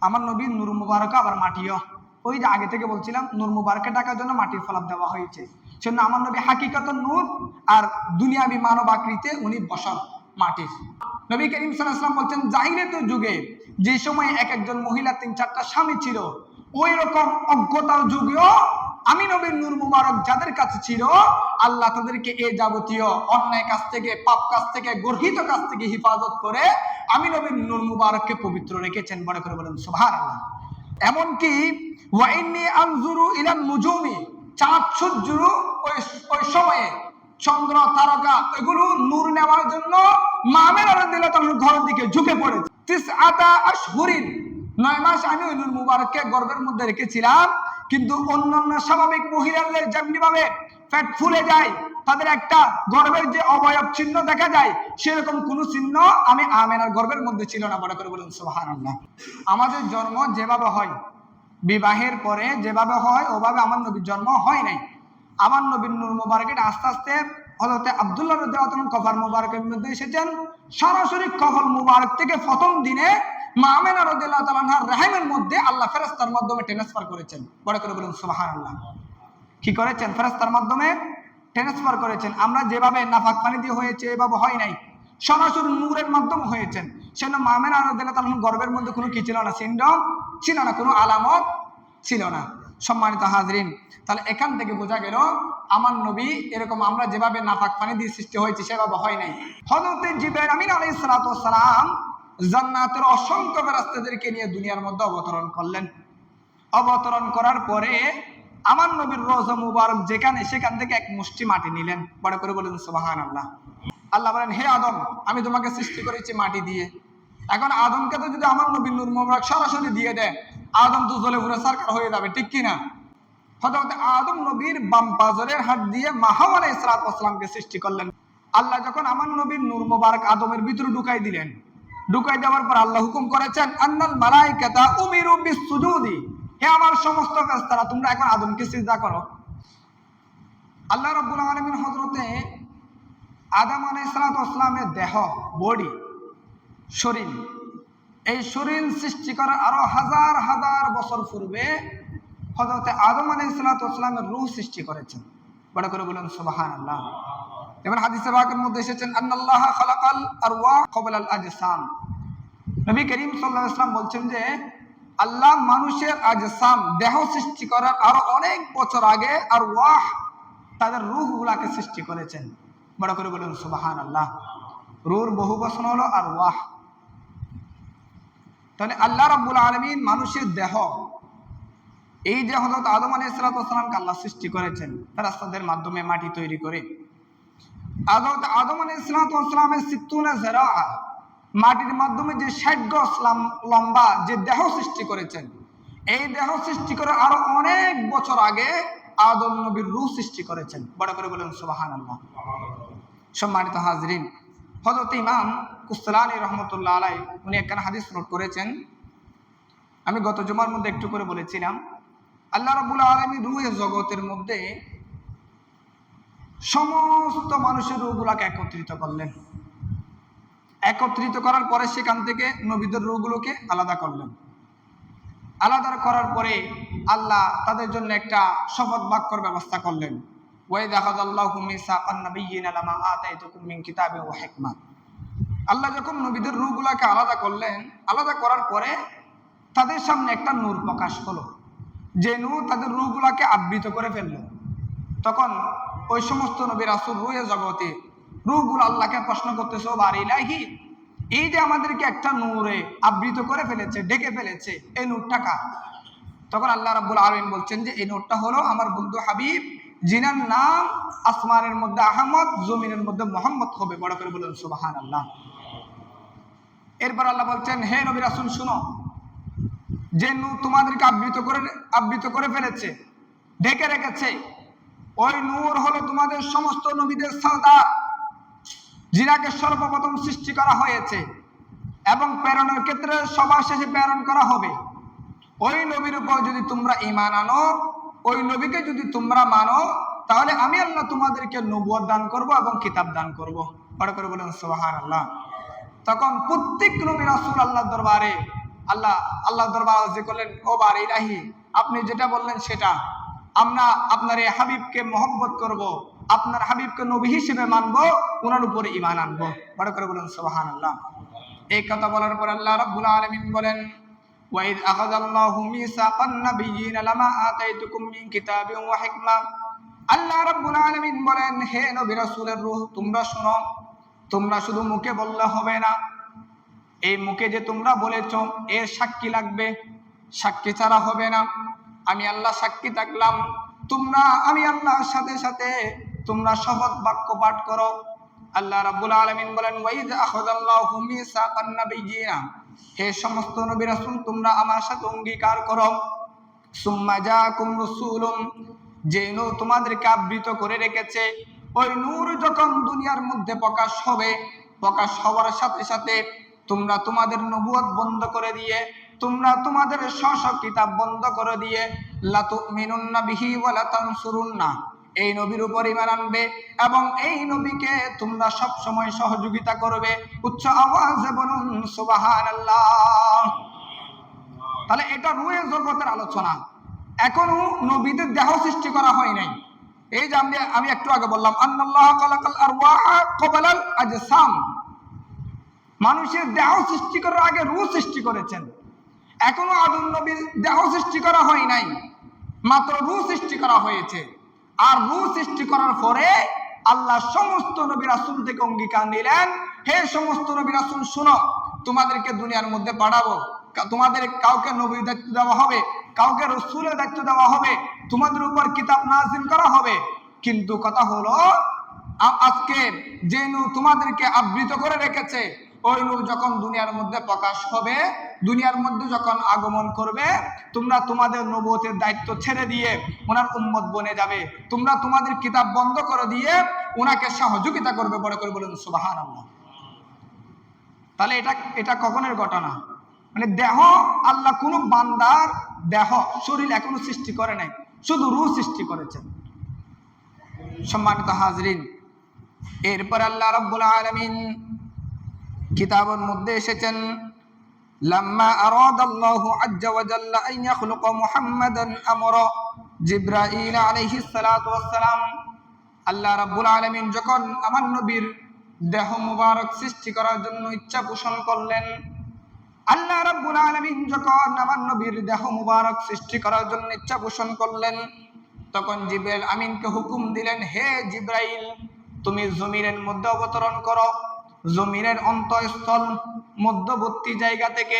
আমার নবীর নূর মুবারক আবার মাটিও, ওই যে আগে থেকে বলছিলাম নূর মুবারককে ঢাকার জন্য মাটির ফলক দেওয়া হয়েছে। সেজন্য আমার নবী হাকিকত নূর, আর দুনিয়াবি মানব আকৃতিতে উনি বসন মাটির। নবী করিম সাল্লাল্লাহু আলাইহি ওয়াসাল্লাম বলছেন, জাহিলিয়াতের যুগে যে সময় এক একজন মহিলা 3-4টা স্বামী ছিল, ওই রকম অজ্ঞতার যুগেও আমি নবীর নূর মুবারক যাদের কাছে ছিল, আল্লাহ তাদেরকে এই যাবতীয় অন্যায় কাজ থেকে, পাপ কাজ থেকে, গর্হিত কাজ থেকে হিফাজত করে আমি নবীর নূর মুবারককে পবিত্র রেখেছেন। বড় করে বলেন সুবহানাল্লাহ। এমনকি ওয়া ইন্নী আনজুরু ইলান নুজুমি, চাঁদ সূর্য ওই সময়ে চন্দ্র তারকা এগুলো নূর নেওয়ার জন্য মা আমেনা রাদিয়াল্লাহু তাআলার ঘরের দিকে ঝুঁকে পড়েছে। 9 আশহুরিন, 9 মাস আমি ওই নূর মুবারককে গর্ভের মধ্যে রেখেছিলাম। কিন্তু অন্যান্য স্বাভাবিক মহিলাদের যেমনি ভাবে পেট ফুলে যায়, তাদের একটা গর্ভের যে অবয়ব চিহ্ন দেখা যায়, সেরকম কোন চিহ্ন আমি আমেনার গর্ভের মধ্যে ছিল না। বড় করে বলুন সুবহানাল্লাহ। আমাদের জন্ম যেভাবে হয়, বিবাহের পরে যেভাবে হয়, ওভাবে আমার নবীর জন্ম হয় নাই। আমার নবীর নূর মুবারকের আস্তে আস্তে হযরত আব্দুল্লাহ রাদিয়াল্লাহু তাআলা কবর মুবারকের মধ্যে এসেছেন। সরাসরি কবর মুবারক থেকে প্রথম দিনে মা আমেনা রাদিয়াল্লাহু তাআলা আনহার রহিমের মধ্যে আল্লাহ ফেরেশতার মাধ্যমে ট্রান্সফার করেছেন। বড় করে বলুন সুবহানাল্লাহ। কি করেছেন? ফেরেশতার মাধ্যমে ট্রান্সফার করেছেন। আমরা যেভাবে নাফাক পানি দিয়ে হয়েছে এভাবে হয় নাই, সরাসরি নূরের মাধ্যমে হয়েছেন। সেজন্য মা আমেনা রাদিয়াল্লাহু তাআলা গর্ভের মধ্যে কোনো কি ছিল না, সিনড্রোম ছিল না, কোনো আলামত ছিল না। সম্মানিত হাজরিন, তাহলে এখান থেকে বোঝা গেল আমার নবী এরকম আমরা যেভাবে নাফাক পানি দিয়ে সৃষ্টি হয়েছে সেভাবে হয় নাই। হযরত জিবরাইল আমিন আলাইহিস সালাতু ওয়াস সালাম জান্নাতের অসংখ্য ফেরেশতাদেরকে নিয়ে দুনিয়ার মধ্যে অবতরণ করলেন। অবতরণ করার পরে আমার নবীর রওজা মুবারক যেখানে, সেখান থেকে এক মুষ্টি মাটি নিলেন। বড় করে বলেন সুবহানাল্লাহ। আল্লাহ বলেন, হে আদম, আমি তোমাকে সৃষ্টি করেছি মাটি দিয়ে। এখন আদমকে তো যদি আমার নবীর নূর মুবারক সরাসরি দিয়ে দেয়, আদম তো জ্বলে পুরো সরকার হয়ে যাবে, ঠিক কিনা? হযরত আদম নবীর বাম পাজরের হাত দিয়ে হাওয়া আলাইহিস সালাতু ওয়াস সালামকে সৃষ্টি করলেন। আল্লাহ যখন আমার নবীর নূর মুবারক আদমের ভিতরে ঢুকাই দিলেন, ঢুকাই দেওয়ার পর আল্লাহ হুকুম করেছেন, আন্নাল মালাইকাতা উমিরু বিসসুজুদি, হে আমার সমস্ত ফেরেশতারা তোমরা এখন আদমকে সিজদা করো। আল্লাহ রাব্বুল আলামিন হযরতে আদম আলাইহিস সালাতু ওয়াস সালামের দেহ, বডি, শরীর, এই শরীর সৃষ্টি করার আরো হাজার হাজার বছর পূর্বে হযরত আদম আলাইহিস সালাতু ওয়াস সালামের রূহ সৃষ্টি করেছেন। বড় করে বলুন সুবহানাল্লাহ। যেমন হাদিসে পাকের মধ্যে এসেছেন, আন্নাল্লাহা খালাকাল আরওয়াহ ক্বাবলাল আজসাম। নবী করিম সাল্লাল্লাহু আলাইহি ওয়াসাল্লাম বলছেন যে আল্লাহ মানুষের আজসাম, দেহ সৃষ্টি করার আরো অনেক বছর আগে আরওয়াহ, তাদের রূহগুলোকে সৃষ্টি করেছেন। বড় করে বলুন সুবহানাল্লাহ। রূহর বহু বচন হলো আরওয়াহ। তাহলে আল্লাহ রাব্বুল আলামিন মানুষের দেহ, এই যে হযরত আদম আলাইহিস সালাতু ওয়াস সালামকে আল্লাহ সৃষ্টি করেছেন ফেরেশতাদের মাধ্যমে মাটি তৈরি করে। হযরত আদম আলাইহিস সালাতু ওয়াস সালামের 60 যারা মাটির মাধ্যমে যে 60 গজ লম্বা যে দেহ সৃষ্টি করেছেন, এই দেহ সৃষ্টি করে আরো অনেক বছর আগে আদম নবীর রূহ সৃষ্টি করেছেন। বড় করে বলেন সুবহানাল্লাহ। সম্মানিত হাজরিন, হযরত ইমাম কুসতালানী রহমাতুল্লাহ আলাইহি উনি একটা হাদিস নোট করেছেন। আমি গত জুমার মধ্যে একটু করে বলেছিলাম, আল্লাহ রাব্বুল আলামিন রূহের জগতের মধ্যে সমস্ত মানুষের রূহগুলোকে একত্রিত করলেন। একত্রিত করার পরে সেখান থেকে নবীদের রূহগুলোকে আলাদা করলেন। আলাদা করার পরে আল্লাহ তাদের জন্য একটা শপথ বাক্যর ব্যবস্থা করলেন। ওয়াইযা আখাযাল্লাহু মিসাকান নাবিয়্যিনা লামা আতাইতুকুম মিন কিতাবিন ওয়া হিকমা। আল্লাহ যখন নবীদের রূহগুলোকে আলাদা করলেন, আলাদা করার পরে তাদের সামনে একটা নূর প্রকাশ হলো, যে নূর তাদের রূহগুলোকে আবৃত করে ফেললো। তখন ওই সমস্ত নবী রাসূল রূহের জগতে রূহগুলো আল্লাহকে প্রশ্ন করতেছে, ও বাড়ি ইলাহি, এই যে আমাদেরকে একটা নূরে আবৃত করে ফেলেছে, ঢেকে ফেলেছে, এই নূরটা কার? তখন আল্লাহ রাব্বুল আলামিন বলছেন যে এই নূরটা হলো আমার বন্ধু হাবিব, জিনার নাম আসমানের মধ্যে আহমদ, জমিনের মধ্যে মোহাম্মদ হবে। বড় করে বলুন সুবহানাল্লাহ। এরপর আল্লাহ বলছেন, হে নবী রাসূল শুনো, যে নূর তোমাদেরকে আবৃত করে ফেলেছে, ঢেকে রেখেছে, ওই নূর হলো তোমাদের সমস্ত নবীদের সরদার, যিনাকে সর্বপ্রথম সৃষ্টি করা হয়েছে এবং প্রেরণের ক্ষেত্রে সবার শেষে প্রেরণ করা হবে। ওই নবীর উপর যদি তোমরা ঈমান আনো, ওই নবীকে যদি তোমরা মানো, তাহলে আমি আল্লাহ তোমাদেরকে নবুয়ত দান করব এবং কিতাব দান করব। বড় করে বলেন সুবহানাল্লাহ। তখন প্রত্যেক নবী রাসূল আল্লাহর দরবারে আল্লাহ দরবার আরজি করলেন, ও বার ইলাহি, আপনি যেটা বললেন সেটা, আমরা আপনার এই হাবিবকে মহব্বত করব, আপনার হাবিবকে নবী হিসেবে মানবো, ওনার উপরে ঈমান আনবো। বড় করে বলেন সুবহানাল্লাহ। এই কথা বলার পর আল্লাহ রাব্বুল আলামিন বলেন, ওয়াইদ আখাযাল্লাহু মিসাকান নাবিয়্যিনা লামা আতাইতুকুম মিন কিতাবিন ওয়া হিকমা। আল্লাহ রাব্বুল আলামিন বলেন, হে নবী রাসূলের রূহ, তোমরা শোনো, তোমরা শুধু মুখে বললে হবে না, এই মুখে যে তোমরা বলেছো এর সাক্ষী লাগবে, সাক্ষী ছাড়া হবে না। আমি আল্লাহ সাক্ষী থাকলাম, তোমরা আমি আল্লাহর সাথে সাথে তোমরা শপথ বাক্য পাঠ করো। আল্লাহ রাব্বুল আলামিন বলেন, ওয়াইদ আখাযাল্লাহু মিসাকান নাবিয়্যিনা, হে সমস্ত নবী রাসূল তোমরা আমার সাথে অঙ্গীকার করো, সুম্মা জাআকুম রাসূলুম, যে নূর তোমাদেরকে আবৃত করে রেখেছে, ওই নূর যখন দুনিয়ার মধ্যে প্রকাশ হবে, প্রকাশ হওয়ার সাথে সাথে তোমরা তোমাদের নবুয়ত বন্ধ করে দিয়ে, তোমরা তোমাদের স্ব কিতাব বন্ধ করে দিয়ে, লা তুমিনুন্না বিহি ওয়া লা তানসুরুন্না, এই নবীর উপর ঈমান আনবে এবং এই নবীকে তোমরা সব সময় সহযোগিতা করবে। উচ্চ আওয়াজে বলুন সুবহানাল্লাহ। তাহলে এটা রূহের জগতের আলোচনা। এখনো নবীদের দেহ সৃষ্টি করা হয় নাই। এই যে আমি একটু আগে বললাম, আন্নাল্লাহ খালাকাল আরওয়াহা ক্বাবলাল আজসাম, মানুষের দেহ সৃষ্টি করার আগে রূহ সৃষ্টি করেছেন। এখনো আদম নবীর দেহ সৃষ্টি করা হয় নাই, মাত্র রূহ সৃষ্টি করা হয়েছে। আর রূহ সৃষ্টি করার পরে আল্লাহ সমস্ত নবী রাসূল থেকে অঙ্গীকার নিলেন, হে সমস্ত নবী রাসূল শোনো, তোমাদেরকে দুনিয়ার মধ্যে পাঠাবো, তোমাদের কাউকে নবীর দায়িত্ব দেওয়া হবে, কাউকে রাসূলের দায়িত্ব দেওয়া হবে, তোমাদের উপর কিতাব নাযিল করা হবে। কিন্তু কথা হলো, আজকে যে নূর তোমাদেরকে আবৃত করে রেখেছে, ওই নূর যখন দুনিয়ার মধ্যে প্রকাশ হবে, দুনিয়ার মধ্যে যখন আগমন করবে, তোমরা তোমাদের নবুয়তের দায়িত্ব ছেড়ে দিয়ে ওনার উম্মত বনে যাবে, তোমরা তোমাদের কিতাব বন্ধ করে দিয়ে ওনাকে সহযোগিতা করবে। বড় করে বলুন সুবহানাল্লাহ। তাহলে এটা কখনের ঘটনা? মানে দেহ, আল্লাহ কোন বান্দার দেহ শরীর এখনো সৃষ্টি করে নাই, শুধু রূহ সৃষ্টি করেছেন। সম্মানিত হাজরিন, এরপর আল্লাহ রাব্বুল আলামিন কিতাবের মধ্যে এসেছেন, লাম্মা আরাদাল্লাহু আজ্জা ওয়া জাল্লা আন ইয়াখলুকা মুহাম্মাদান আমরা জিবরাইল আলাইহিস সালাতু ওয়াস সালাম। আল্লাহ রাব্বুল আলামিন যখন আমার নবীর দেহ মুবারক সৃষ্টি করার জন্য ইচ্ছা পোষণ করলেন, আল্লাহ রাব্বুল আলামিন যখন আমার নবীর দেহ মুবারক সৃষ্টি করার জন্য ইচ্ছা পোষণ করলেন, তখন জিবরাইল আমিনকে হুকুম দিলেন, হে জিবরাইল, তুমি জমিনের মধ্যে অবতরণ করো, জমিনের অন্তঃস্থল মধ্যবর্তী জায়গা থেকে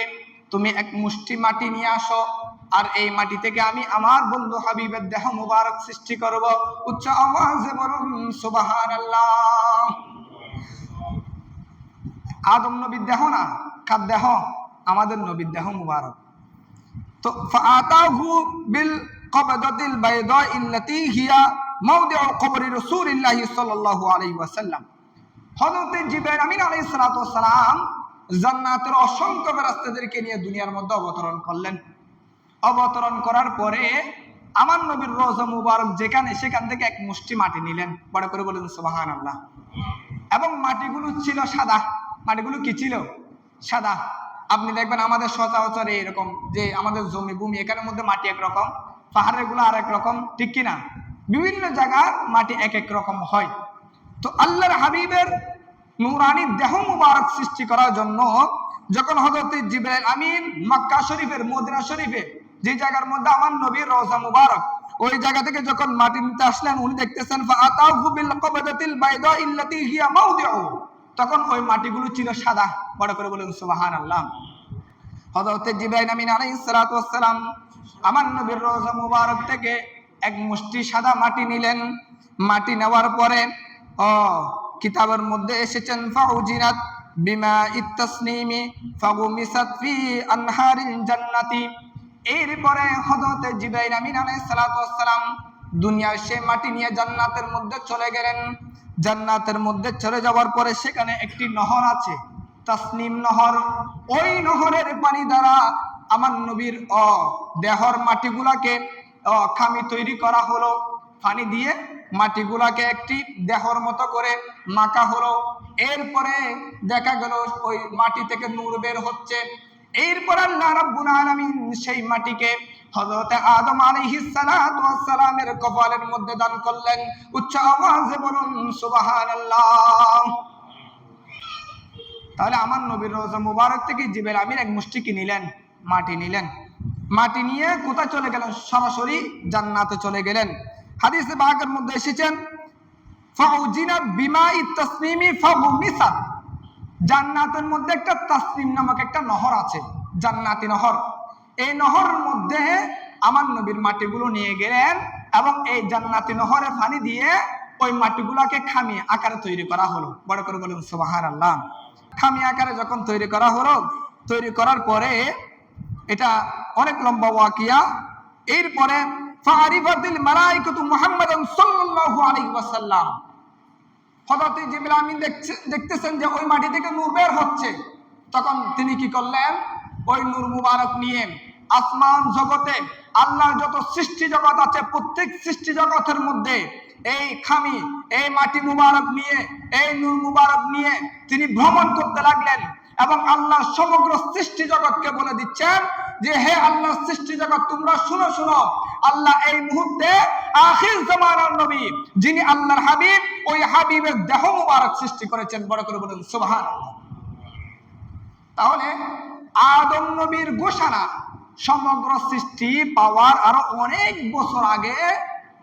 তুমি এক মুষ্টি মাটি নিয়ে আসো, আর এই মাটি থেকে আমি আমার বন্ধু হাবিবের দেহ মুবারক সৃষ্টি করব। উচ্চ আওয়াজে বলুন সুবহানাল্লাহ। আদম নবীর দেহ না, কার দেহ? আমাদের নবীর দেহ মুবারক। তো ফাআতাহু বিল কবদাতিল বাইদা ইল্লাতী হিয়া মাওদিউ কবরি রাসূলিল্লাহি সাল্লাল্লাহু আলাইহি ওয়াসাল্লাম। হযরত জিবরাইল আমিন আলাইহিস সালাতু ওয়াস সালাম জান্নাতের অসংখ্য ফেরেশতাদেরকে নিয়ে দুনিয়ার মধ্যে অবতরণ করলেন। অবতরণ করার পরে আমার নবীর রওজা মুবারক যেখানে, সেখান থেকে এক মুষ্টি মাটি নিলেন। বড় করে বলেন সুবহানাল্লাহ। এবং মাটিগুলো ছিল সাদা। মাটিগুলো কি ছিল? সাদা। আপনি দেখবেন আমাদের সচরাচর এরকম যে আমাদের জমি ভূমি, এখানের মধ্যে মাটি একরকম, পাহাড়ের গুলো আর এক রকম, ঠিক কিনা? বিভিন্ন জায়গার মাটি এক এক রকম হয়। তো আল্লাহর হাবিবের নূরানি দেহ মুবারক সৃষ্টি করার জন্য যখন হযরত জিবরাইল আমিন মক্কা শরীফের, মদিনা শরীফে, যে জায়গার মধ্যে আমার নবীর রওজা মুবারক, ওই জায়গা থেকে যখন মাটি নিতে আসলেন, উনি দেখতেছেন ফাআতাহু বিল কবদাতিল বাইদা ইল্লাতী হিয়া মাওদিউ, তখন ওই মাটিগুলো ছিল সাদা। বড় করে বলুন সুবহানাল্লাহ। হযরত জিবরাইল আমিন আলাইহিস সালাতু ওয়াস সালাম আমার নবীর রওজা মুবারক থেকে এক মুষ্টি সাদা মাটি নিলেন। মাটি নেওয়ার পরে কিতাবের মধ্যে এসেছেন, ফাউজিনাত বিমা ইত্তাসনিমি ফাগুমিসাত ফি আনহারিল জান্নাতি। এরপরে হযরত জিবরাইল আমিন আলাইহিস সালাতু ওয়াস সালাম দুনিয়ার সেই মাটি নিয়ে জান্নাতের মধ্যে চলে গেলেন। জান্নাতের মধ্যে চলে যাওয়ার পরে সেখানে একটি নহর আছে, তাসনিম নহর। ওই নহরের পানি দ্বারা আমার নবীর দেহর মাটিগুলাকে খামি তৈরি করা হলো। পানি দিয়ে মাটিগুলাকে একটি দেহর মতো করে মাখা হলো। এরপরে দেখা গেল ওই মাটি থেকে নূর বের হচ্ছে। এরপর আল্লাহ রাব্বুল আলামিন সেই মাটিকে হযরত আদম আলাইহিস সালাতু ওয়াস সালামের কপালের মধ্যে দান করলেন। উচ্চ আওয়াজে বলুন সুবহানাল্লাহ। তাহলে আমার নবীর রওজা মুবারক থেকে জিবরাইল আমিন এক মুষ্টি কি নিলেন? মাটি নিলেন। মাটি নিয়ে কোথায় চলে গেলেন? সরাসরি জান্নাতে চলে গেলেন। হাদিসে পাকের মধ্যে এসেছেন ফাউজিনা বিমাই তাসনিমি ফাগুমিসা, জান্নাতের মধ্যে একটা তাসনিম নামক একটা নহর আছে, জান্নাতি নহর। এই নহরের মধ্যে আমার নবীর মাটিগুলো নিয়ে গেলেন এবং এই জান্নাতি নহরের পানি দিয়ে ওই মাটিগুলোকে খামি আকারে তৈরি করা হলো। বড় করে বলুন সুবহানাল্লাহ। খামি আকারে যখন তৈরি করা হলো, তৈরি করার পরে এটা অনেক লম্বা ওয়াকিয়া। এরপরে ফারিফাতিল মালাইকাতু মুহাম্মাদান সাল্লাল্লাহু আলাইহি ওয়াসাল্লাম, হযরত জিবরাইল আমিন দেখতেছেন যে ওই মাটি থেকে নূর বের হচ্ছে। তখন তিনি কি করলেন? ওই নূর মুবারক নিয়ে আসমান জগতে আল্লাহর যত সৃষ্টি জগৎ আছে প্রত্যেক সৃষ্টি জগতের মধ্যে এই খামি, এই মাটি মুবারক নিয়ে, এই নূর মুবারক নিয়ে তিনি ভ্রমণ করতে লাগলেন এবং আল্লাহ সমগ্র সৃষ্টি জগৎকে বলে দিচ্ছেন যে হে আল্লাহ সৃষ্টি জগৎ তোমরা শুনো শুনো, আল্লাহ এই মুহূর্তে আখির জামানার নবী যিনি আল্লাহর হাবিব, ওই হাবিবের দেহ মুবারক সৃষ্টি করেছেন। বড় করে বলুন সুবহানাল্লাহ। তাহলে আদম নবীর ঘোষণা সমগ্র সৃষ্টি পাওয়ার আরো অনেক বছর আগে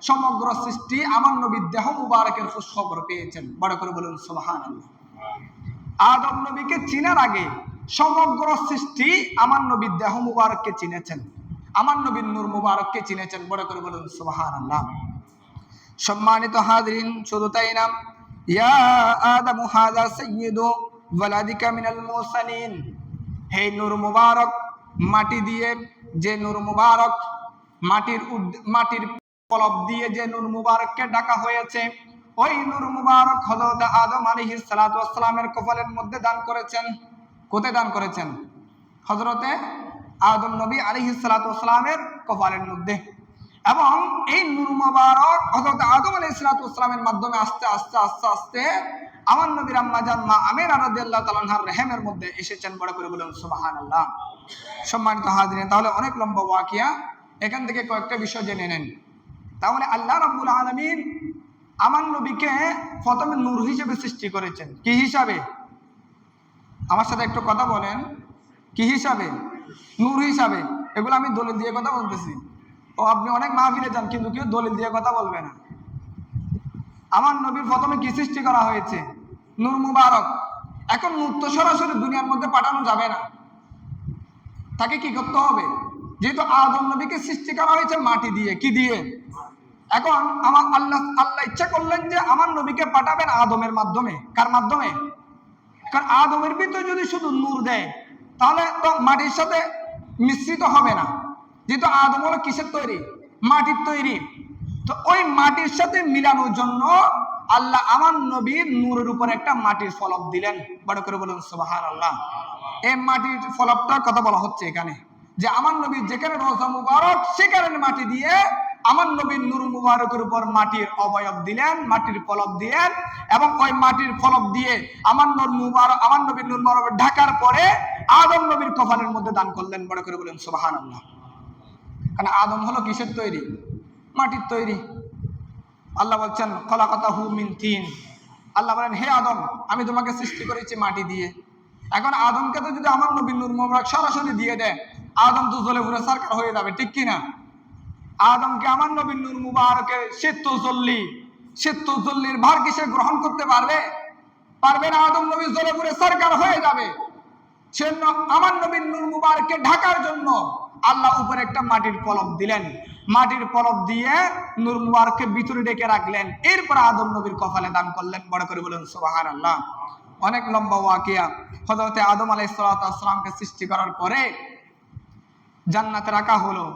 সমগ্র সৃষ্টি আমার নবীর দেহ মুবারকের খোঁজখবর পেয়েছেন। বড় করে বলুন সুবহানাল্লাহ। আদম নবীকে চিনার আগে সমগ্র সৃষ্টি আমার নবীর দেহ মুবারককে চিনেছেন, আমার নবীর নূর মুবারককে চিনেছেন। বড় করে বলুন সুবহানাল্লাহ। সম্মানিত হাজরিন, শুধু তাই না, ইয়া আদম হাযা সাইয়্যিদু ওয়ালাদিকা মিনাল মুরসালিন, হে নূর মুবারক, মাটি দিয়ে যে নূর মুবারক, মাটির পলব দিয়ে যে নূর মুবারককে ঢাকা হয়েছে, ওই নূর মুবারক হযরত আদম আলাইহিস সালাতু ওয়াস সালামের কপালের মধ্যে দান করেছেন। কোথায় দান করেছেন? হযরতে আদম নবী আলাইহিস সালাতু ওয়াস সালামের কপালের মধ্যে। এবং এই নূর মুবারক হযরত আদম আলাইহিস সালাতু ওয়াস সালামের মাধ্যমে আস্তে আস্তে আস্তে আস্তে আমার নবীর আম্মা জান মা আমিনা রাদিয়াল্লাহু তাআলা আনহার রহমের মধ্যে এসেছেন। বড় করে বলুন সুবহানাল্লাহ। সম্মানিত হাজরিন, তাহলে অনেক লম্বা ওয়াকিয়া, এখান থেকে কয়েকটা বিষয় জেনে নেন। তাহলে আল্লাহ রাব্বুল আলামিন আমার নবীকে প্রথমে নূর হিসেবে সৃষ্টি করেছেন। কি হিসাবে? আমার সাথে একটু কথা বলেন। কি হিসাবে? নূর হিসাবে। এগুলো আমি দলিল দিয়ে কথা বলতেছি। ও আপনি অনেক মাহফিলে যান কিন্তু কেউ দলিল দিয়ে কথা বলবে না। আমার নবীর প্রথমে কি সৃষ্টি করা হয়েছে? নূর মুবারক। এখন নূর তো সরাসরি দুনিয়ার মধ্যে পাঠানো যাবে না, তাকে কি করতে হবে? যেহেতু আদম নবীকে সৃষ্টি করা হয়েছে মাটি দিয়ে, কি দিয়ে? এখন আমার আল্লাহ ইচ্ছা করলেন যে আমার নবীকে পাঠাবেন আদমের মাধ্যমে। কার মাধ্যমে? কারণ আদমের ভিতরে যদি শুধু নূর দেয় তাহলে তো মাটির সাথে মিশ্রিত হবে না। যেহেতু আদম হলো কিসের তৈরি? মাটির তৈরি। তো ওই মাটির সাথে মিলানোর জন্য আল্লাহ আমার নবীর নূরের উপর একটা মাটির ফলক দিলেন। বড় করে বলুন সুবহানাল্লাহ। এই মাটির ফলকটার কথা বলা হচ্ছে এখানে, যে আমার নবীর যেখানে রওজা মুবারক সেখানে মাটি দিয়ে আমার নবীর নূর মুবারকের উপর মাটির অবয়ব দিলেন, মাটির ফলক দিলেন এবং ওই মাটির ফলক দিয়ে আমার নবীর নূর মুবারক ঢাকার পরে আদম নবীর কপালের মধ্যে দান করলেন। বড় করে বলেন সুবহানাল্লাহ। কারণ আদম হলো কিসের তৈরি? মাটির তৈরি। আল্লাহ বলছেন খলাকাতাহু মিন তিন। আল্লাহ বলেন হে আদম, আমি তোমাকে সৃষ্টি করেছি মাটি দিয়ে। এখন আদমকে তো যদি আমার নবীর নূর মুবারক সরাসরি দিয়ে দেয়, আদম তো জ্বলে পুরো সারকার হয়ে যাবে, ঠিক কিনা? আদমকে আমার নবীর নূর মুবারকের শীতজল্লির ভার কি সে গ্রহণ করতে পারবে? পারবে না। আদম নবী জ্বলে পুরো সারকার হয়ে যাবে। সেজন্য আমার নবীর নূর মুবারককে ঢাকার জন্য আল্লাহ উপরে একটা মাটির পলক দিলেন। মাটির পলক দিয়ে নূর মুবারককে ভিতরে ডেকে রাখলেন। এরপর আদম নবীর কপালে দান করলেন। বড় করে বলেন সুবহানাল্লাহ। অনেক লম্বা ওয়াকিয়া। হযরত আদম আলাইহিস সালামকে সৃষ্টি করার পরে জান্নাতে রাখা হলো।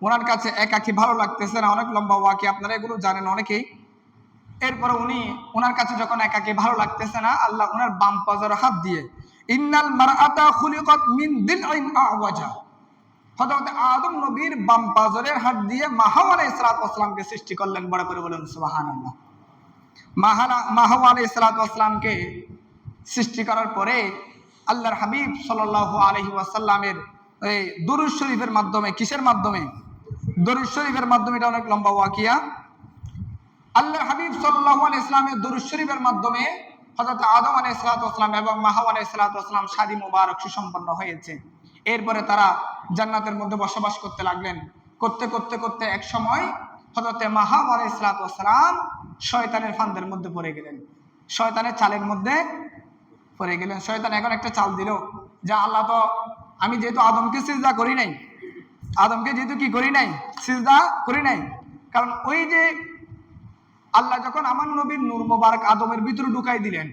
ওনার কাছে একাকী ভালো লাগতেছে না। অনেক লম্বা ওয়াকিয়া, আপনারা এগুলো জানেন অনেকেই। এরপরে ওনার কাছে যখন একাকী ভালো লাগতেছে না, আল্লাহ ওনার বাম পাজরে হাত দিয়ে ইন্নাল মারআতা খুলিকাত মিন দিলইন আওয়াজা, হযরত আদম নবীর বাম পাজরের হাত দিয়ে মা হাওয়া আলাইহিস সালামকে সৃষ্টি করলেন। বড় করে বলেন সুবহানাল্লাহ। মা হাওয়া আলাইহিস সালামকে সৃষ্টি করার পরে আল্লাহর হাবিব সাল্লাল্লাহু আলাইহি ওয়াসাল্লামের এই দুরূদ শরীফের মাধ্যমে, কিসের মাধ্যমে? দুরূদ শরীফের মাধ্যমে। এটা অনেক লম্বা ওয়াকিয়া। আল্লাহর হাবিব সাল্লাল্লাহু আলাইহি ওয়াসাল্লামের দুরূদ শরীফের মাধ্যমে হযরত আদম আলাইহিস সালাতু ওয়াস সালাম এবং হাওয়া আলাইহিস সালাতু ওয়াস সালাম শাদী মুবারক সুসম্পন্ন হয়েছে। এরপরে তারা জান্নাতের মধ্যে বসবাস করতে লাগলেন। করতে করতে করতে এক সময় হযরত হাওয়া আলাইহিস সালাতু ওয়াস সালাম শয়তানের ফান্দের মধ্যে পড়ে গেলেন, শয়তানের চালের মধ্যে পড়ে গেলেন। শয়তান এখন একটা চাল দিল যে আল্লাহ তো, আমি যেহেতু আদমকে সিজদা করি নাই, আদমকে যেহেতু কি করি নাই, সিজদা করি নাই, কারণ ওই যে আল্লাহ যখন আমার নবীর নূর মোবারক আদমের ভিতরে ঢুকাই দিলেন,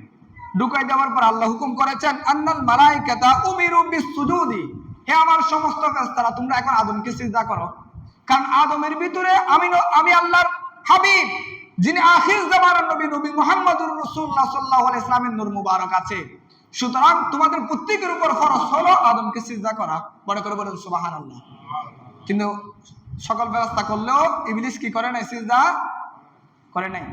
ঢুকাই দেওয়ার পর আল্লাহ হুকুম করেছেন আন্নাল মালাইকাতা উমিরু বিসসুজুদি, হে আমার সমস্ত ফেরেশতারা তোমরা এখন আদমকে সিজদা করো। কারণ আদমের ভিতরে আমি আল্লাহর হাবিব, যিনি আখির জামানার নবী, নবী মুহাম্মদুর রাসূলুল্লাহ সাল্লাল্লাহু আলাইহি ওয়াসাল্লামের নূর মুবারক আছে। সুতরাং তোমাদের প্রত্যেকের উপর ফরজ হলো আদমকে সিজদা করা। বড় করে বলেন সুবহানাল্লাহ। কিন্তু সকল ফেরেশতা করলেও ইবলিস কি করে নাই? সিজদা করে নাই।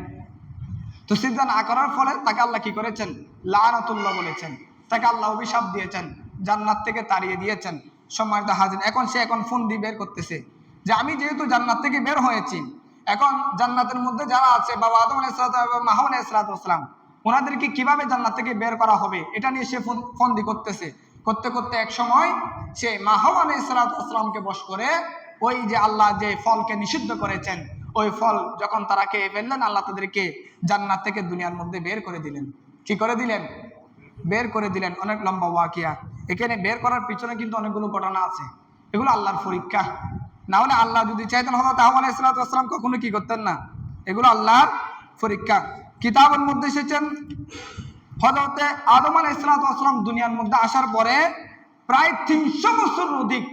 তো সিজদা না করার ফলে তাকে আল্লাহ কি করেছেন? লাআনাতুল্লাহ বলেছেন, তাকে আল্লাহ অভিশাপ দিয়েছেন, জান্নাত থেকে তাড়িয়ে দিয়েছেন। সম্মানিত হাজির, এখন ফোন দিয়ে বের করতেছে যে আমি যেহেতু জান্নাত থেকে বের হয়েছি, এখন জান্নাতের মধ্যে যারা আছে বাবা আদম আলাইহিস সালাতু এবং হাওয়া আলাইহিস সালাতু ওয়াসসালাম, ওনাদেরকে কিভাবে জান্নাত থেকে বের করা হবে এটা নিয়ে সে ফোন দিয়ে করতেছে। করতে করতে এক সময় সে হাওয়া আলাইহিস সালাতু ওয়াসসালামকে বশ করে ওই যে আল্লাহ যে ফলকে নিষিদ্ধ করেছেন ওই ফল যখন তারা খেয়ে ফেললেন, আল্লাহ তাদেরকে জান্নাত থেকে দুনিয়ার মধ্যে বের করে দিলেন। কি করে দিলেন? বের করে দিলেন। অনেক লম্বা ওয়াকিয়া। এখানে বের করার পিছনে কিন্তু অনেকগুলো ঘটনা আছে। এগুলো আল্লাহর পরীক্ষা। না হলে আল্লাহ যদি চাইতেন হযরত হাওয়া আলাইহিস সালাতু ওয়াসসালাম কখনো কি করতেন না। এগুলো আল্লাহর পরীক্ষা। কিতাবের মধ্যে এসেছেন হযরত আদম আলাইহিস সালাতু ওয়াসসালাম দুনিয়ার মধ্যে আসার পরে প্রায় 300 বছর অধিক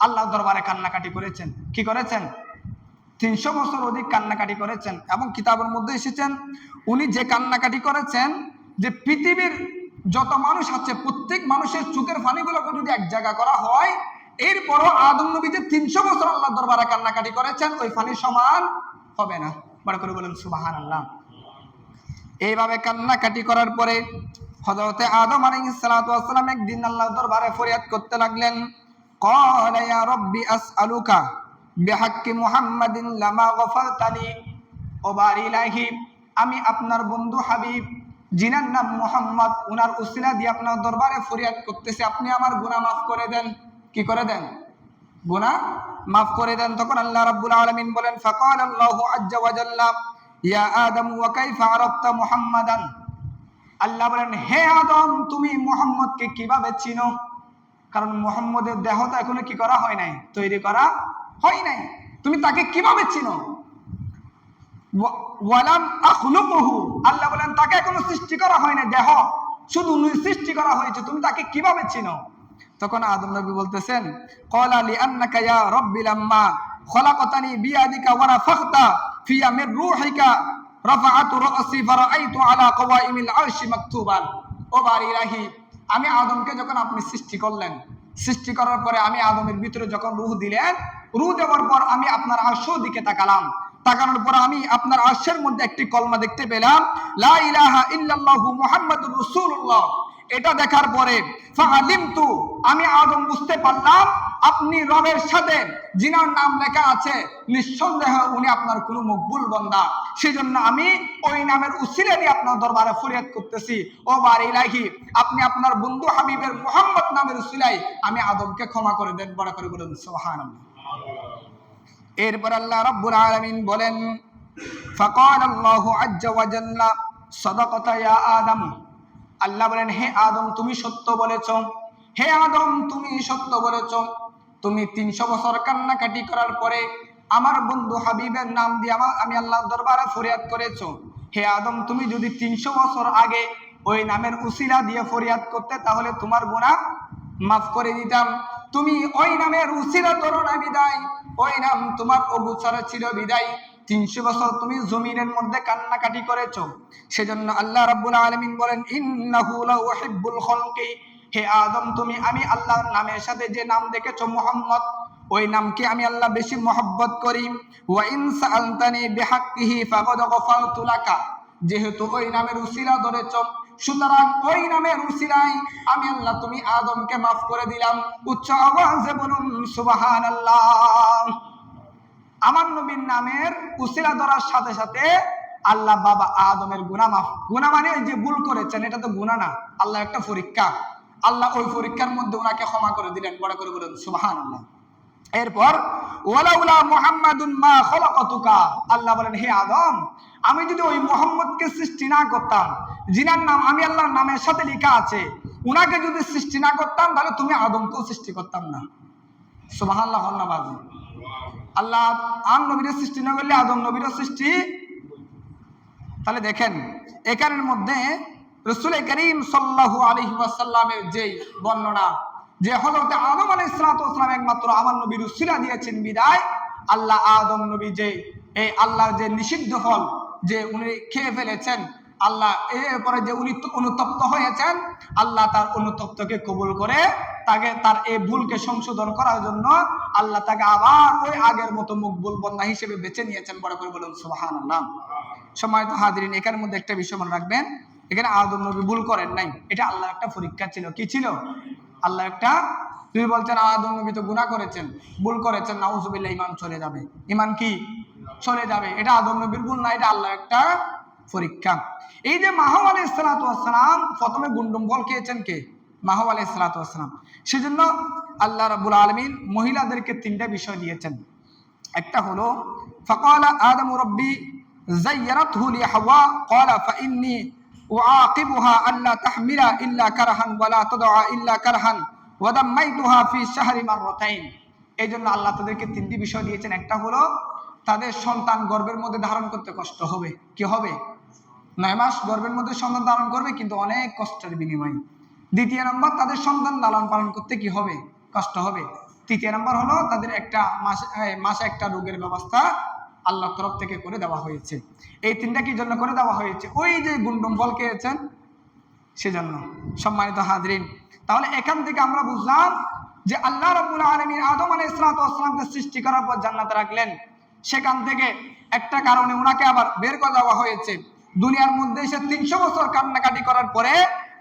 আল্লাহর দরবারে কান্নাকাটি করেছেন। কি করেছেন? 300 বছর অধিক কান্নাকাটি করেছেন। এবং কিতাবের মধ্যে এসেছেন উনি যে কান্নাকাটি করেছেন, যে পৃথিবীর যত মানুষ আছে প্রত্যেক মানুষের চোখের পানিগুলোকে যদি এক জায়গা করা হয়, এরপরও আদম নবী যে 300 বছর আল্লাহর দরবারে কান্নাকাটি করেছেন ওই পানি সমান হবে না। বড় করে বলেন সুবহানাল্লাহ। এইভাবে কান্নাকাটি করার পরে হযরত আদম আলাইহিস সালাতু ওয়াসসালাম একদিন আল্লাহর দরবারে ফরিয়াদ করতে লাগলেন, ক্বালা ইয়া রাব্বি আসআলুকা বিহাক্কি মুহাম্মাদিন লামা গফারতানি। ও বারি ইলাহি, আমি আপনার বন্ধু হাবিব যিনার নাম মুহাম্মদ, উনার উসিলা দিয়ে আপনার দরবারে ফরিয়াদ করতেছি, আপনি আমার গুনাহ মাফ করে দেন। কি করে দেন? গুনাহ মাফ করে দেন। তখন আল্লাহ রাব্বুল আলামিন বলেন ফাকালা আল্লাহু আজ্জা ওয়া জাল্লা ইয়া আদম ওয়া কাইফা আরাফতা মুহাম্মাদান। আল্লাহ বলেন হে আদম তুমি মুহাম্মদকে কিভাবে চিনো? কারণ মুহাম্মদের দেহ তো এখনো কি করা হয় নাই, তৈরি করা হয় নাই, তুমি তাকে কিভাবে চিনো? ওয়ালাম আখলুকুহু, আল্লাহ বলেন তাকে এখনো সৃষ্টি করা হয় না, দেহ শুধু সৃষ্টি করা হয়েছে, তুমি তাকে কিভাবে চিনো? তখন আদম নবী বলতেছেন ক্বালা লিআন্নাকা ইয়া রাব্বি লাম্মা খলাকতানি বিয়াদিকা ওয়া নাফাখতা ফিয়া মির রূহিকা রাফাআতু রাসি ফারাআইতু আলা কওয়াইমিল আরশি মাকতুবান। ও বারি ইলাহি, আমি আদমকে যখন আপনি সৃষ্টি করলেন, সৃষ্টি করার পরে আমি আদমের ভিতরে যখন রূহ দিলেন, রূহ দেওয়ার পর আমি আপনার আরশের দিকে তাকালাম, তাকানোর পর আমি আপনার আরশের মধ্যে একটি কলমা দেখতে পেলাম, লা ইলাহা ইল্লাল্লাহু মুহাম্মাদুর রাসূলুল্লাহ। এটা দেখার পরে ফাআলিমতু, আমি আদম বুঝতে পারলাম আপনি রবের সাথে যিনার নাম লেখা আছে নিঃসন্দেহ উনি আপনার কোনো মকবুল বান্দা। সেজন্য আমি ওই নামের উসিলা দিয়ে আপনার দরবারে ফরিয়াদ করতেছি, ও বারি ইলাহি আপনি আপনার বন্ধু হাবিবের মুহাম্মদ নামের উসিলায় আমি আদমকে ক্ষমা করে দেন। বড় করে বলেন সুবহানাল্লাহ। এরপর আল্লাহ রাব্বুল আলামিন বলেন ফাকালা আল্লাহু আজ্জা ওয়া জাল্লা সাদাকাতা ইয়া আদম। আল্লাহ বলেন হে আদম তুমি সত্য বলেছো, হে আদম তুমি সত্য বলেছো। তুমি 300 বছর কান্নাকাটি করার পরে আমার বন্ধু হাবিবের নাম দিয়ে আমি আল্লাহর দরবারে ফরিয়াদ করেছো। হে আদম তুমি যদি 300 বছর আগে ওই নামের উসিলা দিয়ে ফরিয়াদ করতে তাহলে তোমার গুনাহ মাফ করে দিতাম। তুমি ওই নামের উসিলা ধরো না বিদায়, ওই নাম তোমার অগোচরে ছিল বিদায় 300 বছর তুমি জমিনের মধ্যে কান্নাকাটি করেছো। সেজন্য আল্লাহ রাব্বুল আলামিন বলেন ইন্নাহু লা ইউহিব্বুল খালকি। হে আদম তুমি আমি আল্লাহর নামের সাথে যে নাম দেখেছো মুহাম্মদ, ওই নামকে আমি আল্লাহ বেশি মহব্বত করি। ওয়া ইন সাআলতানি বিহাক্কিহি ফাকাদ গফারতু লাকা, যেহেতু ওই নামের উসিলা ধরেছো সুতরাং ওই নামের উসিলায় আমি আল্লাহ তুমি আদমকে মাফ করে দিলাম। উচ্চ আওয়াজে বলুন সুবহানাল্লাহ। আমার নবীর নামের উসিলা ধরার সাথে সাথে আল্লাহ বাবা আদমের গুনাহ মাফ। গুনাহ মানে ওই যে ভুল করেছেন, এটা তো গুনাহ না, আল্লাহ একটা পরীক্ষা। আল্লাহ ওই পরীক্ষার মধ্যে ওনাকে ক্ষমা করে দিলেন। বড় করে বলুন সুবহানাল্লাহ। এরপর ওয়ালাউলা মুহাম্মাদুন মা খলাকাতুকা, আল্লাহ বলেন হে আদম, আমি যদি ওই মুহাম্মদকে সৃষ্টি না করতাম, যিনার নাম আমি আল্লাহর নামের সাথে লেখা আছে, উনাকে যদি সৃষ্টি না করতাম তাহলে তুমি আদমকেও সৃষ্টি করতাম না। সুবহানাল্লাহ। আল্লাহ আম নবীর সৃষ্টি না করলে আদম নবীর সৃষ্টি। তাহলে দেখেন এখানের মধ্যে রাসূল করিম সাল্লাল্লাহু আলাইহি ওয়াসাল্লামের যে বর্ণনা যে হযরত আদম আলাইহিস সালাতু ওয়াস সালাম একমাত্র আমার নবীর উসিলা দিয়েছেন বিদায় আল্লাহ আদম নবী যে এই আল্লাহর যে নিষিদ্ধ ফল যে উনি খেয়ে ফেলেছেন, আল্লাহ এরপরে যে উনি অনুতপ্ত হয়েছেন, আল্লাহ তার অনুতপ্তকে কবুল করে তাকে তার এই ভুলকে সংশোধন করার জন্য আল্লাহ তাকে আবার ওই আগের মতো মকবুল বান্দা হিসেবে বেছে নিয়েছেন। বড় করে বলুন সুবহানাল্লাহ। সম্মানিত হাজিরিন, এখানের মধ্যে একটা বিষয় মনে রাখবেন, এখানে আদম নবী ভুল করেন নাই, এটা আল্লাহর একটা পরীক্ষা ছিল। কি ছিল? আল্লাহ একটা, তুমি বলছেন আদম নবী তো গুনাহ করেছেন, ভুল করেছেন, নাউজুবিল্লাহ, ইমান চলে যাবে। ইমান কি চলে যাবে? এটা আদম নবীর ভুল না, এটা আল্লাহ একটা পরীক্ষা। এই যে মাহমুদ আলাইহিস সালাতু ওয়াস সালাম প্রথমে গুন্ডুম বল খেয়েছেন কে? মাহমুদ আলাইহিস সালাতু ওয়াস সালাম। সেজন্য আল্লাহ রাব্বুল আলামিন মহিলাদেরকে তিনটা বিষয় দিয়েছেন। একটা হলো ফাকালা আদমু রাব্বি যায়্যারাতহু লি হাওয়া ক্বালা ফাইন্নী উআকিবুহা আল্লা তাহমিলা ইল্লা কারহান ওয়ালা তাদআ ইল্লা কারহান ওয়া দাম্মাইতুহা ফি শাহরি মাররাতাইন। এইজন্য আল্লাহ তাদেরকে তিনটি বিষয় দিয়েছেন। একটা হলো তাদের সন্তান গর্ভের মধ্যে ধারণ করতে কষ্ট হবে। কি হবে? 9 মাস গর্ভের মধ্যে সন্তান ধারণ করবে, কিন্তু অনেক কষ্টের বিনিময়ে। দ্বিতীয় নম্বর, তাদের সন্তান লালন পালন করতে কি হবে? কষ্ট হবে। তৃতীয় নম্বর হলো তাদের একটা মাসে একটা রোগের ব্যবস্থা আল্লাহর তরফ থেকে করে দেওয়া হয়েছে। এই তিনটা কি জন্য করে দেওয়া হয়েছে? ওই যে গুন্ডুম ফল খেয়েছেন সেজন্য। সম্মানিত হাজরিন, তাহলে এখান থেকে আমরা বুঝলাম যে আল্লাহ রাব্বুল আলামিন আদম আলাইহিস সালাতু ওয়াস সালামকে সৃষ্টি করার পর জান্নাতে রাখলেন। সেখান থেকে একটা কারণে ওনাকে আবার বের করে দেওয়া হয়েছে। দুনিয়ার মধ্যে এসে 300 বছর কান্নাকাটি করার পরে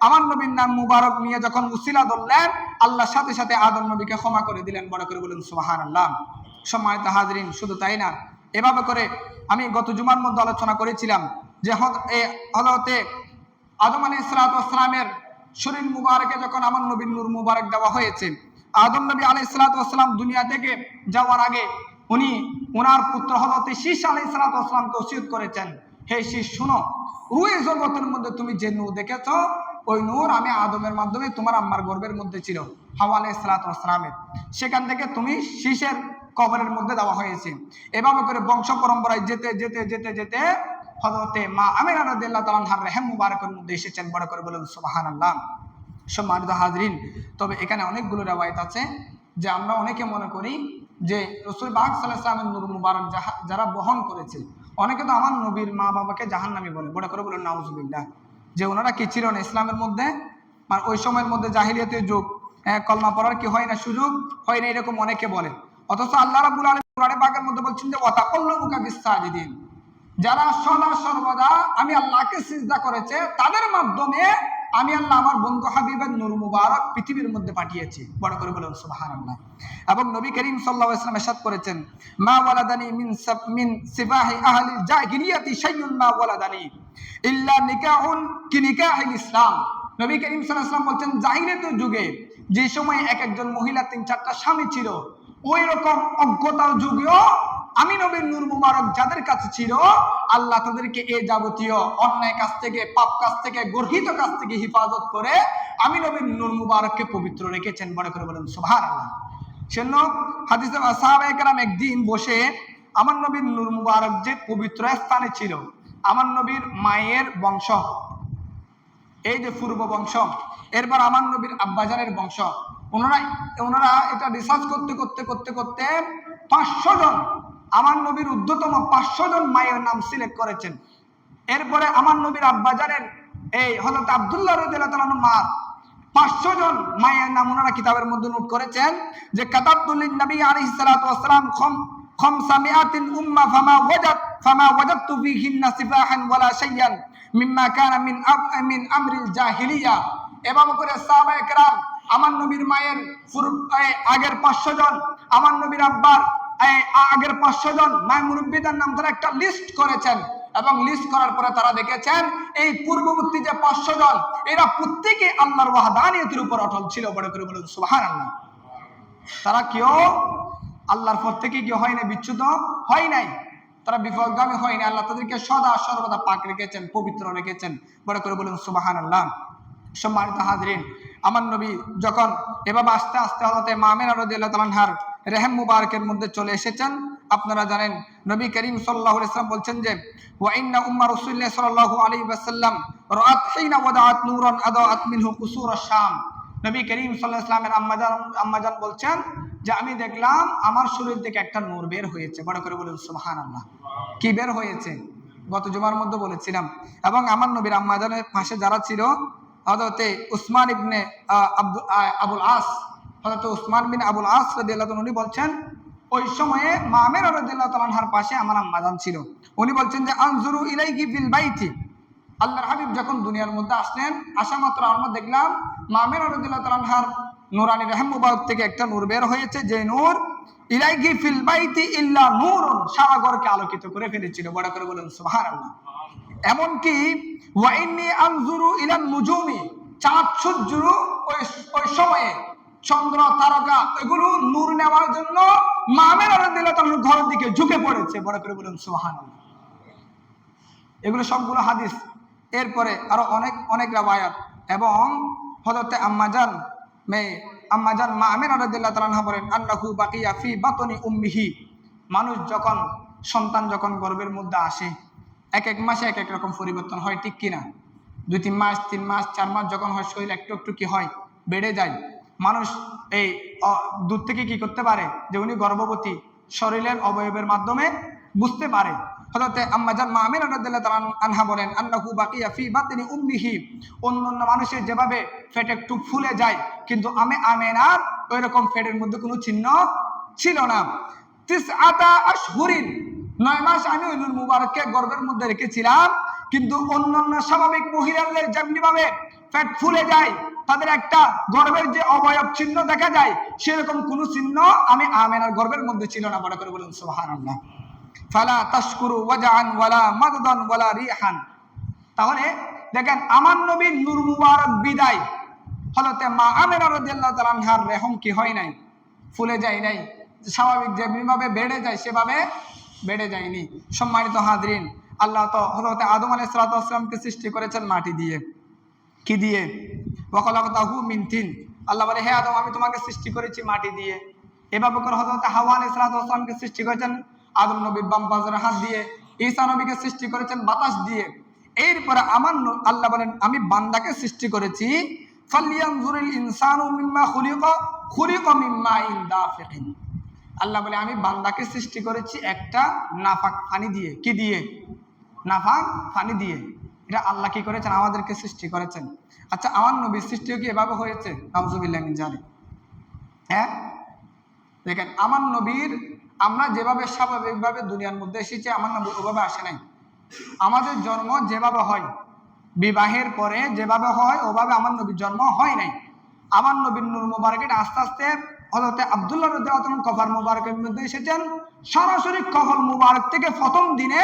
আমার নবীর নাম মুবারক নিয়ে যখন উসিলা ধরলেন, আল্লাহর সাথে সাথে আদম নবীকে ক্ষমা করে দিলেন। বড় করে বলুন সুবহানাল্লাহ। সম্মানিত হাজরিন, শুধু তাই না, এভাবে করে আমি গত জুমার মধ্যে আলোচনা করেছিলাম যে হযরতে আদম আলাইহিস সালাতু ওয়াস সালামের শরীর মুবারকে যখন আমার নবীর নূর মুবারক দেওয়া হয়েছে, আদম নবী আলাইহিস সালাতু ওয়াস সালাম দুনিয়া থেকে যাওয়ার আগে উনি ওনার পুত্র হযরতে শীশ আলাইহিস সালাতু ওয়াস সালামকে ওসিয়ত করেছেন, হে শীশ শুনো, রুয়ে জগতের মধ্যে তুমি যে নূর দেখেছো, ওই নূর আমি আদমের মাধ্যমে তোমার আম্মার গর্ভের মধ্যে ছিল, হাওয়া আলাইহিস সালাতু ওয়াস সালামের। সেখান থেকে তুমি শীষের কবরের মধ্যে দেওয়া হয়েছে। এভাবে করে বংশ পরম্পরায় যেতে যেতে যেতে যেতে হযরতে মা আমিনা রাদিয়াল্লাহু তাআলা আনহার রহম মুবারকের মধ্যে এসেছেন। বড় করে বলুন সুবহানাল্লাহ। সম্মানিত হাজরিন, তবে এখানে অনেকগুলো রওয়ায়াত আছে যে আমরা অনেকে মনে করি যে রাসূল পাক সাল্লাল্লাহু আলাইহি ওয়াসাল্লামের নূর মুবারক যারা বহন করেছে, অনেকে তো আমার নবীর মা বাবাকে জাহান্নামী বলে। বড় করে বলুন নাউজুবিল্লাহ। যে ওনারা কি ছিল না ইসলামের মধ্যে, মানে ওই সময়ের মধ্যে জাহিলিয়াতের যুগ, কলমা পড়ার কি হয় না, সুযোগ হয় না, এরকম অনেকে বলে। অথচ আল্লাহ রাব্বুল আলামিন কোরআনে পাকের মধ্যে বলছেন যে ওয়াতাকাল্লুবুকা বিস-সাজিদিন, যারা সদা সর্বদা আমি আল্লাহকে সিজদা করেছে, তাদের মাধ্যমে আমি আল্লাহ আমার বন্ধু হাবিবের নূর মুবারক পৃথিবীর মধ্যে পাঠিয়েছি। বড় করে বলুন সুবহানাল্লাহ। এবং নবী করিম সাল্লাল্লাহু আলাইহি ওয়াসাল্লাম ইরশাদ করেছেন, মা ওয়ালাদানি মিন সিফাহি আহলিল জাহিলিয়াতি শাইউন মা ওয়ালাদানি ইল্লা নিকাহুন কি নিকাহিল ইসলাম। নবী করিম সাল্লাল্লাহু আলাইহি ওয়াসাল্লাম বলছেন, জাহিলিয়াতের যুগে যে সময় এক একজন মহিলা 3-4টা স্বামী ছিল, ওই রকম অজ্ঞতার যুগেও আমি নবীর নূর মুবারক যাদের কাছে ছিল, আল্লাহ তাদেরকে এই যাবতীয় অন্যায় কাজ থেকে, পাপ কাজ থেকে, গর্হিত কাজ থেকে হিফাজত করে আমি নবীর নূর মুবারককে পবিত্র রেখেছেন। বড় করে বলুন সুবহানাল্লাহ। সেজন্য হাদিসে সাহাবায়ে কেরাম একদিন বসে আমার নবীর নূর মুবারক যে পবিত্র স্থানে ছিল, আমার নবীর মায়ের বংশ, এই যে পূর্ব বংশ, এরপর আমার নবীর আব্বাজানের বংশ, ওনারা এটা রিসার্চ করতে করতে করতে করতে 500 জন আমার নবীর ঊর্ধ্বতম 500 জন মায়ের নাম সিলেক্ট করেছেন। এরপরে আমার নবীর আব্বাজানের এই হযরত আব্দুল্লাহ রাদিয়াল্লাহু তাআলা মা 500 জন মায়ের নাম ওনারা কিতাবের মধ্যে নোট করেছেন যে কাতাবতুল নবী আলাইহিস সালাতু ওয়াস সালাম খামসামিআতিন উম্মাহ ফামা ওয়াজাদতু ফিহিন্না সিফাহান ওয়ালা শাইয়ান মিম্মা কানা মিন আমরিল জাহিলিয়া। এভাবে করে সাহাবায়ে কেরাম আমার নবীর মায়ের আগের 500 জন, আমার নবীর আব্বার আগের 500 জন মায়ের মুরব্বীদের নাম তারা একটা লিস্ট করেছেন, এবং লিস্ট করার পরে তারা দেখেছেন এই পূর্ববর্তী যে 500 জন এরা প্রত্যেকে আল্লাহর ওয়াহদানিয়তের উপর অটল ছিল। বড় করে বলুন সুবহানাল্লাহ। তারা কেউ আল্লাহর পথ থেকে কি হয় না, বিচ্যুত হয় নাই, তারা বিপদগামী হয় না। আল্লাহ তাদেরকে সদা সর্বদা পাক রেখেছেন, পবিত্র রেখেছেন। বড় করে বলুন সুবহানাল্লাহ। সম্মানিত হাজরিন, আমার নবী যখন এভাবে আস্তে আস্তে হযরত আমিনা রাদিয়াল্লাহু তাআলা আনহার রেহম মুবারকের মধ্যে চলে এসেছেন, আপনারা জানেন নবী করিম সাল্লাল্লাহু আলাইহি ওয়াসাল্লাম বলছেন যে ওয়া ইন্না উম্মা রাসূলিল্লাহ সাল্লাল্লাহু আলাইহি ওয়াসাল্লাম রাআত হিনা ওয়াদাআত নূরান আদাআত মিনহু কুসুর আশ-শাম। নবী করিম সাল্লাল্লাহু আলাইহি ওয়াসাল্লামের আম্মাজান বলছেন যে আমি দেখলাম আমার শরীর থেকে একটা নূর বের হয়েছে। বড় করে বলুন সুবহানাল্লাহ। কি বের হয়েছে? গত জুমার মধ্যে বলেছিলাম। এবং আমার নবীর আম্মাজানের পাশে যারা ছিল হযরতে উসমান ইবনে আবুল আস, হযরত উসমান বিন আবুল আস রাদিয়াল্লাহু তাআলা উনি বলছেন ওই সময়ে মা আমিনা রাদিয়াল্লাহু তাআলা আনহার পাশে আমার আম্মাজান ছিল। উনি বলছেন যে আনজুরু ইলাইহি ফিল বাইতি। আল্লাহর হাবিব যখন দুনিয়ার মধ্যে আসলেন, আসা মাত্র আমরা দেখলাম মা আমিনা রাদিয়াল্লাহু তাআলা আনহার নূরানি রহম মুবারক থেকে একটা নূর বের হয়েছে, যে নূর ইলাইহি ফিল বাইতি ইল্লা নূরুন, সারা ঘরকে আলোকিত করে ফেলেছিল। বড় করে বলুন সুবহানাল্লাহ। এমনকি ওয়া ইন্নী আনজুরু ইলান নুজুমি, চাঁদ সূর্য ওই সময়ে চন্দ্র তারকা এগুলো নূর নেওয়ার জন্য মা আমিনা রাদিয়াল্লাহু তাআলার ঘরের দিকে ঝুঁকে পড়েছে। বড় করে বলুন সুবহানাল্লাহ। এগুলো সবগুলো হাদিস। এরপরে আরো অনেক অনেক রাওয়ায়াত। এবং হযরতে আম্মাজান মা আমিনা রাদিয়াল্লাহু তাআলা আনহা বলেন আন্নাহু বাকিয়া ফি বাতনি উম্মিহি। মানুষ যখন সন্তান যখন গর্ভের মধ্যে আসে এক এক মাসে এক এক রকম পরিবর্তন হয়, ঠিক কিনা? 2-3 মাস 3 মাস 4 মাস যখন হয় শরীর একটু একটু কি হয়, বেড়ে যায়। মানুষ এই দূর থেকে কি করতে পারে যে উনি গর্ভবতী, শরীরের অবয়বের মাধ্যমে বুঝতে পারে। হযরতে আম্মাজান মা আমিনা রাদিয়াল্লাহু তাআলা আনহা বলেন আন্নাহু বাকিয়া ফি বাতনি উম্মিহি। অন্যান্য মানুষের যেভাবে পেট একটু ফুলে যায়, কিন্তু আমিনার ওই রকম পেটের মধ্যে কোনো চিহ্ন ছিল না। 9 আশহুরিন, 9 মাস আমি ওই নূর মুবারককে গর্ভের মধ্যে রেখেছিলাম, কিন্তু অন্যান্য স্বাভাবিক মহিলাদের যেমনি ভাবে পেট ফুলে যায়, তাদের একটা গর্ভের যে অবয়ব চিহ্ন দেখা যায়, সেরকম কোনো চিহ্ন আমি আমিনার গর্ভের মধ্যে ছিল না। বড় করে বলুন সুবহানাল্লাহ। ফালা তাশকুরু ওয়াজআন ওয়ালা মাদদান ওয়ালা রিহান। তাহলে দেখেন আমার নবীর নূর মুবারক বিদায় হযরতে মা আমিনা রাদিয়াল্লাহু তাআলা আনহার রেহম কি হয় নাই, ফুলে যায় নাই, স্বাভাবিক যেভাবে বেড়ে যায় সেভাবে বেড়ে যায়নি। সম্মানিত হাজরিন, আল্লাহ তো হযরতে আদম আলাইহিস সালাতু ওয়াস সালামকে সৃষ্টি করেছেন মাটি দিয়ে। কি দিয়ে? ওয়া খালাকাতাহু মিন তিন। আল্লাহ বলে হে আদম আমি তোমাকে সৃষ্টি করেছি মাটি দিয়ে। এভাবে করে হযরতে হাওয়া আলাইহিস সালাতু ওয়াস সালামকে সৃষ্টি করেছেন আদম নবী বাম পাজরের হাত দিয়ে। ঈসা নবীকে সৃষ্টি করেছেন বাতাস দিয়ে। এরপরে আমার আল্লাহ বলেন আমি বান্দাকে সৃষ্টি করেছি ফালিয়ানজুরিল ইনসানু মিম্মা খুলিকা মিম্মা ইন দাফিকিন। আল্লাহ বলে আমি বান্দাকে সৃষ্টি করেছি একটা নাফাক পানি দিয়ে। কি দিয়ে? নাফাক পানি দিয়ে। এটা আল্লাহ কি করেছেন? আমাদেরকে সৃষ্টি করেছেন। আচ্ছা আমার নবীর সৃষ্টিও কি এভাবে হয়েছে? নাউজুবিল্লাহ মিন যালিক। হ্যাঁ, দেখেন আমার নবীর আমরা যেভাবে স্বাভাবিকভাবে দুনিয়ার মধ্যে এসেছি, আমার নবী ওভাবে আসে নাই। আমাদের জন্ম যেভাবে হয়, বিবাহের পরে যেভাবে হয় ওভাবে আমার নবীর জন্ম হয় নাই। আমার নবীর নূর মুবারকের আস্তে আস্তে হযরতে আব্দুল্লাহ রাদিয়াল্লাহু তাআলা কবর মুবারকের মধ্যে এসেছেন। সরাসরি কবর মুবারক থেকে প্রথম দিনে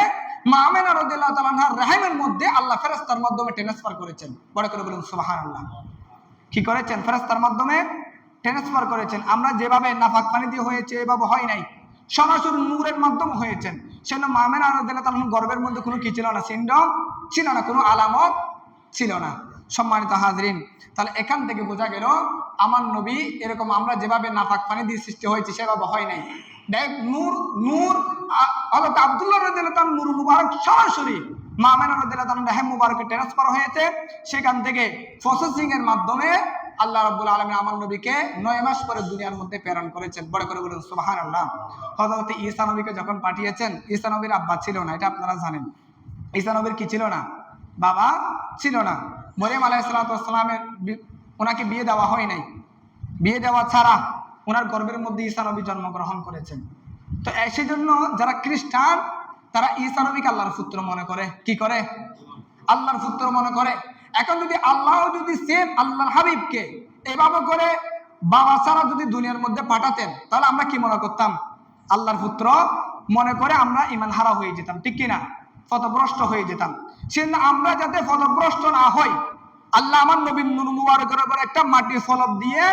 মা আমিনা রাদিয়াল্লাহু তাআলা আনহার রহমের মধ্যে আল্লাহ ফেরেশতার মাধ্যমে ট্রান্সফার করেছেন। বড় করে বলুন সুবহানাল্লাহ। কি করেছেন? ফেরেশতার মাধ্যমে ট্রান্সফার করেছেন। আমরা যেভাবে নাফাক পানি দিয়ে হয়েছে এভাবে হয় নাই, সরাসরি নূরের মাধ্যমে হয়েছেন। সেজন্য মা আমিনা রাদিয়াল্লাহু তাআলা গর্ভের মধ্যে কোনো কি ছিল না, সিনড্রোম ছিল না, কোনো আলামত ছিল না। সম্মানিত হাজরিন, তাহলে এখান থেকে বোঝা গেল আমার নবী এরকম আমরা যেভাবে নাফাক পানি দিয়ে সৃষ্টি হয়েছে সেভাবে হয় নাই। দেখ নূর হযরত আব্দুল্লাহ রাদিয়াল্লাহু তাআলা নূর মুবারক সরাসরি মা আমিনা রাদিয়াল্লাহু তাআলা রহম মুবারকে ট্রান্সফার হয়েছে। সেখান থেকে প্রসেসিং এর মাধ্যমে আল্লাহ রাব্বুল আলামিন আমার নবীকে 9 মাস পরে দুনিয়ার মধ্যে প্রেরণ করেছেন। বড় করে বলুন সুবহানাল্লাহ। হযরত ঈসা নবীকে যখন পাঠিয়েছেন, ঈসা নবীর আব্বা ছিল না, এটা আপনারা জানেন। ঈসা নবীর কি ছিল না? বাবা ছিল না। মরিয়ম আলাইহিস সালাতু ওয়াস সালামের ওনাকে বিয়ে দেওয়া হয় নাই। বিয়ে দেওয়া ছাড়া ওনার গর্ভের মধ্যে ঈসা নবী জন্মগ্রহণ করেছেন। তো সেই জন্য যারা খ্রিস্টান তারা ঈসা নবীকে আল্লাহর পুত্র মনে করে। কি করে? আল্লাহর পুত্র মনে করে। এখন যদি আল্লাহ যদি সেম আল্লাহর হাবিবকে এভাবে করে বাবা ছাড়া যদি দুনিয়ার মধ্যে পাঠাতেন, তাহলে আমরা কি মনে করতাম? আল্লাহর পুত্র মনে করে আমরা ইমান হারা হয়ে যেতাম, ঠিক কিনা? পথভ্রষ্ট হয়ে যেতাম। সেজন্য আমরা যাতে পথভ্রষ্ট না হই, আল্লাহ আমার নবীর নূর মুবারকের উপর একটা মাটির ফলক দিয়ে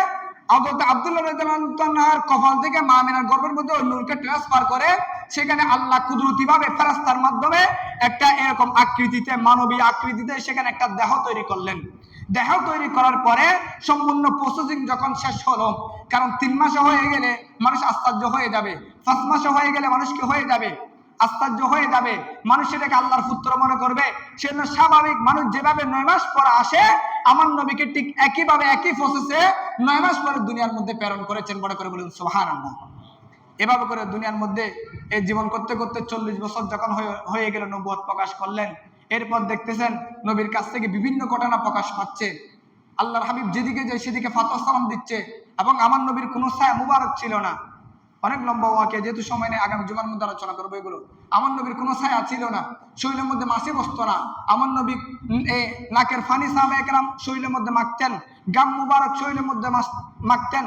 হযরত আব্দুল্লাহ রাদিয়াল্লাহু তাআলার কপাল থেকে মা আমিনার গর্ভের মধ্যে ওই নূরকে ট্রান্সফার করে সেখানে আল্লাহ কুদরতিভাবে ফেরেশতার মাধ্যমে একটা এরকম আকৃতিতে, মানবী আকৃতিতে সেখানে একটা দেহ তৈরি করলেন। দেহ তৈরি করার পরে সম্পূর্ণ প্রসেসিং যখন শেষ হলো, কারণ 3 মাসে হয়ে গেলে মানুষ আশ্চর্য হয়ে যাবে, 5 মাসে হয়ে গেলে মানুষ কি হয়ে যাবে? আশ্চর্য হয়ে যাবে, মানুষ সেটাকে আল্লাহর পুত্র মনে করবে। সেজন্য স্বাভাবিক মানুষ যেভাবে 9 মাস পরে আসে, আমার নবীকে ঠিক একইভাবে একই প্রসেসে 9 মাস পরে দুনিয়ার মধ্যে প্রেরণ করেছেন। বড় করে বলুন সুবহানাল্লাহ। এভাবে করে দুনিয়ার মধ্যে এই জীবন করতে করতে 40 বছর যখন হয়ে গেল, নবুয়ত প্রকাশ করলেন। এরপর দেখতেছেন নবীর কাছ থেকে বিভিন্ন ঘটনা প্রকাশ পাচ্ছে। আল্লাহর হাবিব যেদিকে যায় সেদিকে ফাতহ সালাম দিচ্ছে, এবং আমার নবীর কোনো ছায়া মুবারক ছিল না। অনেক লম্বা ওয়াকিয়া, যেহেতু সময় নেই, আগামী জুমার মধ্যে আলোচনা করবো এগুলো। আমার নবীর কোনো ছায়া ছিল না, শরীরের মধ্যে মাছি বসতো না। আমার নবী নাকের ফানি সাহাবা একরাম শরীরের মধ্যে মাখতেন, গাম মুবারক শরীরের মধ্যে মাখতেন।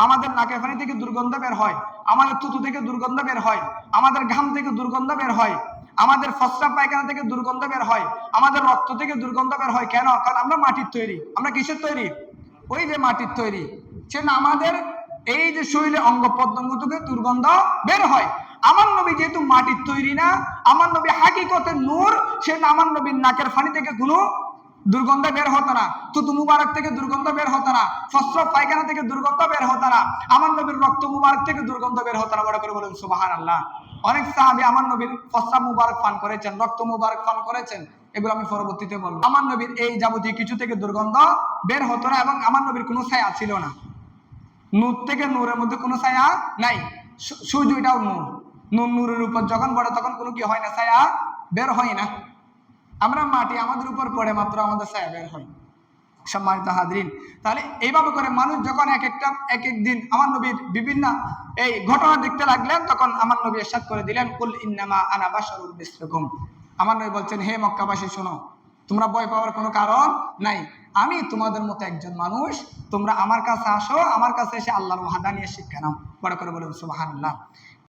আমাদের নাকের ফানি থেকে দুর্গন্ধ বের হয়, আমাদের থুতু থেকে দুর্গন্ধ বের হয়, আমাদের ঘাম থেকে দুর্গন্ধ বের হয়, আমাদের ফসরা পায়খানা থেকে দুর্গন্ধ বের হয়, আমাদের রক্ত থেকে দুর্গন্ধ বের হয়। কেন? কারণ আমরা মাটির তৈরি। আমরা কিসের তৈরি? ওই যে মাটির তৈরি। সেজন্য আমাদের এই যে শরীরে অঙ্গ প্রত্যঙ্গ থেকে দুর্গন্ধ বের হয়। আমার নবী যেহেতু মাটির তৈরি না, আমার নবী হাকিকতের নূর, সেজন্য আমার নবীর নাকের ফানি থেকে কোনো দুর্গন্ধ বের হতো না, থুতু মুবারক থেকে দুর্গন্ধ বের হতো না, ফসরা পায়খানা থেকে দুর্গন্ধ বের হতো না, আমার নবীর রক্ত মুবারক থেকে দুর্গন্ধ বের হতো না। বড় করে বলুন সুবহানাল্লাহ। অনেক সাহাবী আমার নবীর ফসরা মুবারক পান করেছেন, রক্ত মুবারক পান করেছেন, এগুলো আমি পরবর্তীতে বলবো। আমার নবীর এই যাবতীয় কিছু থেকে দুর্গন্ধ বের হতো না, এবং আমার নবীর কোনো ছায়া ছিল না। নূর থেকে নূরের মধ্যে কোনো ছায়া নাই। সূর্য এটাও নূর, নূরের উপর যখন পড়ে তখন কোনো কি হয় না? ছায়া বের হয় না। আমরা মাটি, আমাদের উপর পড়ে মাত্র আমাদের ছায়া বের হয়। সম্মানিত হাজরিন, তাহলে এইভাবে করে মানুষ যখন এক এক দিন আমার নবীর বিভিন্ন এই ঘটনা দেখতে লাগলেন, তখন আমার নবী ইরশাদ করে দিলেন, কুল ইন্নামা আনা বাশারুম মিসলুকুম। আমার নবী বলছেন, হে মক্কাবাসী শোনো, তোমরা ভয় পাওয়ার কোনো কারণ নাই, আমি তোমাদের মতো একজন মানুষ। তোমরা আমার কাছে আসো, আমার কাছে এসে আল্লাহর ওয়াহদানিয়ত শিক্ষা নাও। বড় করে বলুন সুবহানাল্লাহ।